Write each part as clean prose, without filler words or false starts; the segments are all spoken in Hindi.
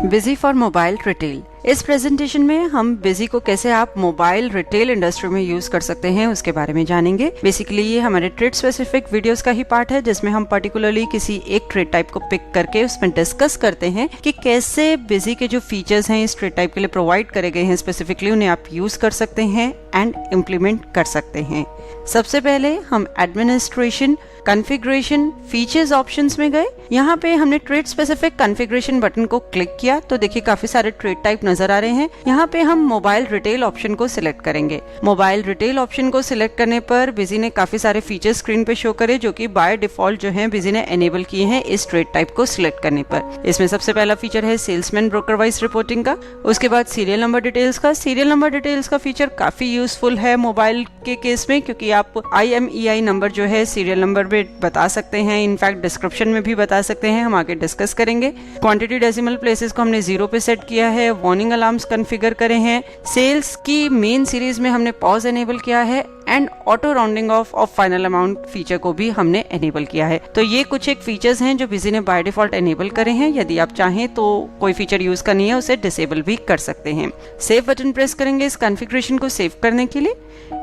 Busy for mobile retail. इस प्रेजेंटेशन में हम बिजी को कैसे आप मोबाइल रिटेल इंडस्ट्री में यूज कर सकते हैं उसके बारे में जानेंगे। बेसिकली ये हमारे ट्रेड स्पेसिफिक वीडियोस का ही पार्ट है, जिसमें हम पर्टिकुलरली किसी एक ट्रेड टाइप को पिक करके उसमें डिस्कस करते हैं कि कैसे बिजी के जो फीचर्स हैं इस ट्रेड टाइप के लिए प्रोवाइड करे गए हैं स्पेसिफिकली उन्हें आप यूज कर सकते हैं एंड इम्प्लीमेंट कर सकते हैं। सबसे पहले हम एडमिनिस्ट्रेशन, कॉन्फ़िगरेशन, फीचर्स ऑप्शंस में गए। यहाँ पे हमने ट्रेड स्पेसिफिक कॉन्फ़िगरेशन बटन को क्लिक किया तो देखिए काफी सारे ट्रेड टाइप नजर आ रहे हैं। यहाँ पे हम मोबाइल रिटेल ऑप्शन को सिलेक्ट करेंगे। मोबाइल रिटेल ऑप्शन को सिलेक्ट करने पर बिजी ने काफी सारे फीचर्स स्क्रीन पे शो करे जो कि बाय डिफॉल्ट जो है बिजी ने एनेबल किए हैं इस ट्रेड टाइप को सिलेक्ट करने पर। इसमें सबसे पहला फीचर है सेल्समैन ब्रोकर वाइज रिपोर्टिंग का। उसके बाद सीरियल नंबर डिटेल्स का। सीरियल नंबर डिटेल्स का फीचर काफी यूजफुल है मोबाइल के केस में, क्योंकि आप IMEI नंबर जो है सीरियल नंबर में बता सकते हैं, इनफैक्ट डिस्क्रिप्शन में भी बता सकते हैं, हम आगे डिस्कस करेंगे। क्वांटिटी डेसिमल प्लेसेस को हमने 0 पे सेट किया है। वार्निंग अलार्म्स कॉन्फ़िगर करे हैं। सेल्स की मेन सीरीज में हमने पॉज एनेबल किया है and auto rounding off final amount feature को भी हमने एनेबल किया है। तो ये कुछ एक फीचर्स हैं जो बिजी ने बाय डिफॉल्ट एनेबल करे हैं। यदि आप चाहें तो कोई फीचर यूज करनी है उसे डिसेबल भी कर सकते हैं। सेव बटन प्रेस करेंगे इस कॉन्फ़िगरेशन को सेव करने के लिए।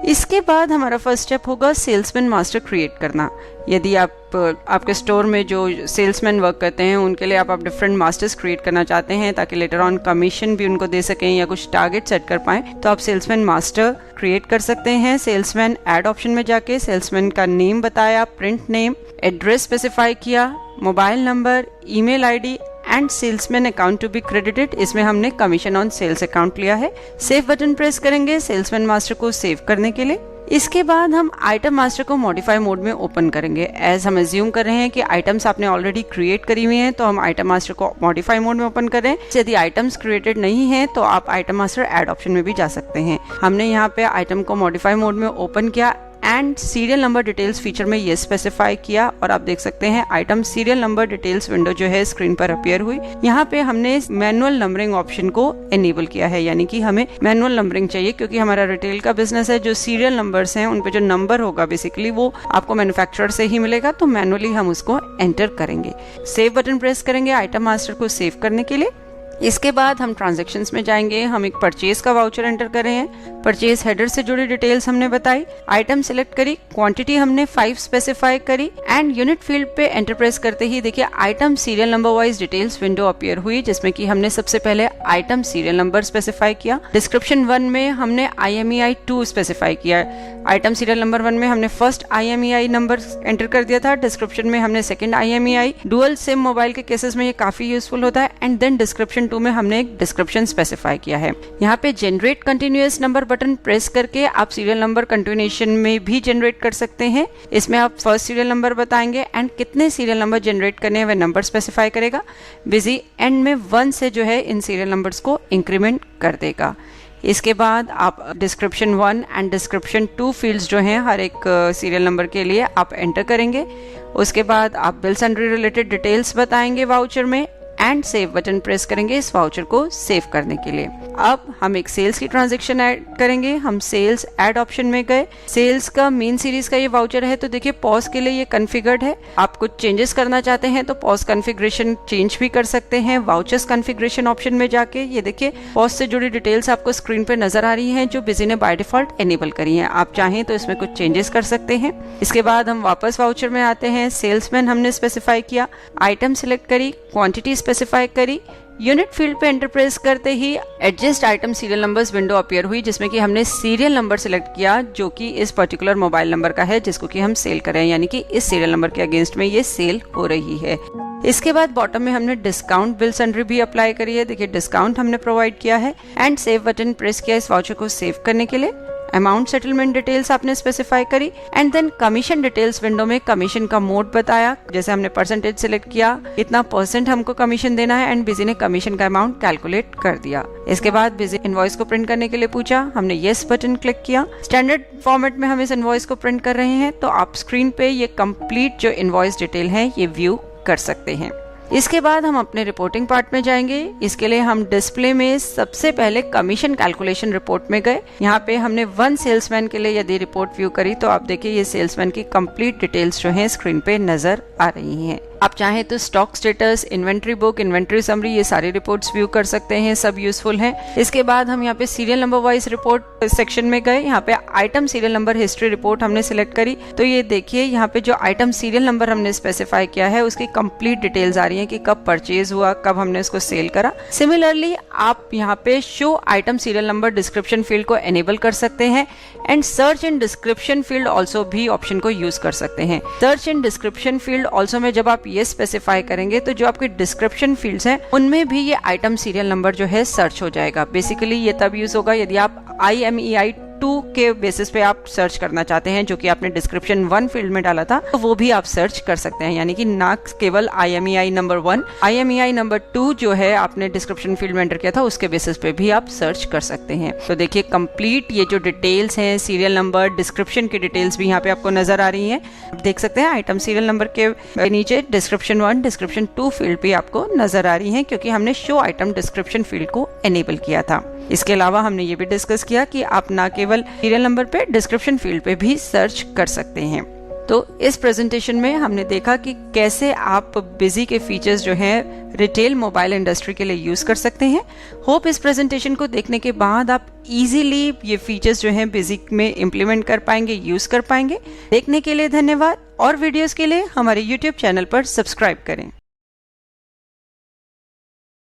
इसके बाद हमारा फर्स्ट स्टेप होगा सेल्समैन मास्टर क्रिएट करना। यदि आपके स्टोर में जो सेल्समैन वर्क करते हैं उनके लिए आप डिफरेंट मास्टर्स क्रिएट करना चाहते हैं ताकि लेटर ऑन कमीशन भी उनको दे सकें या कुछ टारगेट सेट कर पाएं, तो आप सेल्समैन मास्टर क्रिएट कर सकते हैं। सेल्समैन ऐड ऑप्शन में जाके सेल्समैन का नेम बताया, प्रिंट नेम, एड्रेस स्पेसिफाई किया, mobile number, email ID and salesman account to be credited. इसमें हमने कमीशन ऑन सेल्स अकाउंट लिया है। सेव बटन प्रेस करेंगे सेल्समैन मास्टर को सेव करने के लिए। इसके बाद हम आइटम मास्टर को मॉडिफाई मोड में ओपन करेंगे। एज हम एज्यूम कर रहे हैं कि आइटम्स आपने ऑलरेडी क्रिएट करी हुई हैं, तो हम आइटम मास्टर को मॉडिफाई मोड में ओपन करें। यदि आइटम्स क्रिएटेड नहीं है तो आप आइटम मास्टर ऐड ऑप्शन में भी जा सकते हैं। हमने यहाँ पे आइटम को मॉडिफाई मोड में ओपन किया and serial number details feature में ये स्पेसिफाई किया और आप देख सकते हैं item serial number details window जो है स्क्रीन पर अपीयर हुई। यहाँ पे हमने मैनुअल नंबरिंग ऑप्शन को एनेबल किया है, यानी कि हमें मैनुअल नंबरिंग चाहिए क्योंकि हमारा रिटेल का बिजनेस है। जो सीरियल नंबर्स हैं उन पे जो नंबर होगा बेसिकली वो आपको मैन्युफैक्चरर से ही मिलेगा, तो मैनुअली हम उसको एंटर करेंगे। सेव बटन प्रेस करेंगे आइटम मास्टर को सेव करने के लिए। इसके बाद हम ट्रांजैक्शंस में जाएंगे। हम एक परचेज का वाउचर एंटर कर रहे हैं। परचेज हेडर से जुड़ी डिटेल्स हमने बताई, आइटम सिलेक्ट करी, क्वांटिटी हमने 5 स्पेसिफाई करी एंड यूनिट फील्ड पे एंटर प्रेस करते ही देखिए item serial number wise details window appear हुई, जिसमें कि हमने सबसे पहले आइटम सीरियल नंबर स्पेसिफाई किया। डिस्क्रिप्शन 1 में हमने IMEI 2 स्पेसिफाई किया। आइटम सीरियल नंबर 1 में हमने फर्स्ट IMEI नंबर एंटर कर दिया था। डिस्क्रिप्शन में हमने second IMEI। Dual SIM mobile के केसेस में ये काफी यूजफुल होता है। एंड देन डिस्क्रिप्शन 2 में हमने एक डिस्क्रिप्शन स्पेसिफाई किया है। यहाँ पे generate continuous number button press करके आप सीरियल नंबर कंटिन्यूएशन में भी जनरेट कर सकते हैं। इसमें आप फर्स्ट सीरियल नंबर बताएंगे एंड कितने सीरियल नंबर जनरेट करने हैं वह नंबर स्पेसिफाई करेगा। बिजी एंड में 1 से जो है इन सीरियल नंबर्स को इंक्रीमेंट कर देगा। इसके बाद आप डिस्क्रिप्शन 1 एंड डिस्क्रिप्शन 2 फील्ड्स जो हैं हर एक सीरियल नंबर के लिए आप एंटर करेंगे। उसके बाद आप बिल सन्ड्री रिलेटेड डिटेल्स बताएंगे वाउचर में एंड सेव बटन प्रेस करेंगे इस वाउचर को सेव करने के लिए। अब हम एक सेल्स की ट्रांजैक्शन ऐड करेंगे। हम सेल्स ऐड ऑप्शन में गए। सेल्स का मेन सीरीज का ये वाउचर है, तो देखिए पॉज के लिए ये कॉन्फ़िगर्ड है। आप कुछ चेंजेस करना चाहते हैं तो पॉज कॉन्फ़िगरेशन चेंज भी कर सकते हैं। वाउचर्स कॉन्फ़िगरेशन ऑप्शन में जाके ये देखिए पॉज से जुड़ी डिटेल्स आपको स्क्रीन पे नजर आ रही हैं जो बिजी ने बाय डिफॉल्ट एनेबल करी हैं। आप चाहें तो इसमें कुछ चेंजेस कर सकते हैं। इसके बाद हम वापस वाउचर में आते हैं। सेल्समैन हमने स्पेसिफाई किया, आइटम सिलेक्ट करी, क्वांटिटी स्पेसिफाई करी। यूनिट फील्ड पे एंटर प्रेस करते ही adjust item serial numbers window appear हुई, जिसमें कि हमने सीरियल नंबर सिलेक्ट किया जो कि इस पर्टिकुलर मोबाइल नंबर का है जिसको कि हम सेल कर रहे हैं, यानी कि इस सीरियल नंबर के अगेंस्ट में ये सेल हो रही है। इसके बाद बॉटम में हमने डिस्काउंट बिल सन्ड्री भी अप्लाई करी है। देखिए डिस्काउंट हमने प्रोवाइड किया है एंड सेव बटन प्रेस किया इस वाउचर को सेव करने के लिए। अमाउंट सेटलमेंट डिटेल्स आपने स्पेसिफाई करी and then commission details window में कमीशन का मोड बताया। जैसे हमने परसेंटेज सिलेक्ट किया, कितना % हमको कमीशन देना है एंड बिजी ने कमीशन का अमाउंट कैलकुलेट कर दिया। इसके बाद बिजी इनवॉइस को प्रिंट करने के लिए पूछा, हमने येस बटन क्लिक किया। स्टैंडर्ड फॉर्मेट में हम इस इनवॉइस को प्रिंट कर रहे हैं, तो आप स्क्रीन पे ये कंप्लीट जो इनवॉइस डिटेल है ये व्यू कर सकते हैं। इसके बाद हम अपने रिपोर्टिंग पार्ट में जाएंगे। इसके लिए हम डिस्प्ले में सबसे पहले कमीशन कैलकुलेशन रिपोर्ट में गए। यहाँ पे हमने 1 सेल्समैन के लिए यदि रिपोर्ट व्यू करी तो आप देखिए ये सेल्समैन की कंप्लीट डिटेल्स जो हैं स्क्रीन पे नजर आ रही हैं। आप चाहें तो stock status, inventory book, inventory summary, ये सारी रिपोर्ट्स व्यू कर सकते हैं, सब यूजफुल हैं। इसके बाद हम यहाँ पे serial number wise report section में गए। यहाँ पे item serial number history report हमने सिलेक्ट करी, तो ये देखिए यहाँ पे जो आइटम सीरियल नंबर हमने स्पेसिफाई किया है उसकी कंप्लीट डिटेल्स आ रही हैं कि कब परचेज हुआ, कब हमने उसको सेल करा। सिमिलरली आप यहाँ पे show item serial number description field को एनेबल कर सकते हैं and search and description field also भी ऑप्शन को यूज कर सकते हैं। Search and description field also में जब आप ये स्पेसिफाई करेंगे तो जो आपके डिस्क्रिप्शन फील्ड्स हैं उनमें भी ये आइटम सीरियल नंबर जो है सर्च हो जाएगा। बेसिकली ये तब यूज होगा यदि आप IMEI 2 के बेसिस पे आप सर्च करना चाहते हैं, जो कि आपने डिस्क्रिप्शन 1 फील्ड में डाला था, तो वो भी आप सर्च कर सकते हैं। यानी कि ना केवल IMEI नंबर 1, IMEI नंबर 2 जो है आपने डिस्क्रिप्शन फील्ड में एंटर किया था उसके बेसिस पे भी आप सर्च कर सकते हैं। तो देखिए कंप्लीट ये जो डिटेल्स हैं, सीरियल नंबर, डिस्क्रिप्शन की डिटेल्स भी यहाँ पे आपको नजर आ रही हैं। आप देख सकते हैं आइटम सीरियल नंबर के नीचे डिस्क्रिप्शन 1, डिस्क्रिप्शन 2 फील्ड भी आपको नजर आ रही है, क्योंकि हमने शो आइटम डिस्क्रिप्शन फील्ड को एनेबल किया था। इसके अलावा हमने ये भी डिस्कस किया कि आप ना केवल सीरियल नंबर पे डिस्क्रिप्शन फील्ड पे भी सर्च कर सकते हैं। तो इस प्रेजेंटेशन में हमने देखा कि कैसे आप बिजी के फीचर्स जो हैं रिटेल मोबाइल इंडस्ट्री के लिए यूज कर सकते हैं। होप इस प्रेजेंटेशन को देखने के बाद आप इजीली ये फीचर्स जो हैं बिजी में इम्प्लीमेंट कर पाएंगे, यूज कर पाएंगे। देखने के लिए धन्यवाद और वीडियोस के लिए हमारे YouTube चैनल पर सब्सक्राइब करें।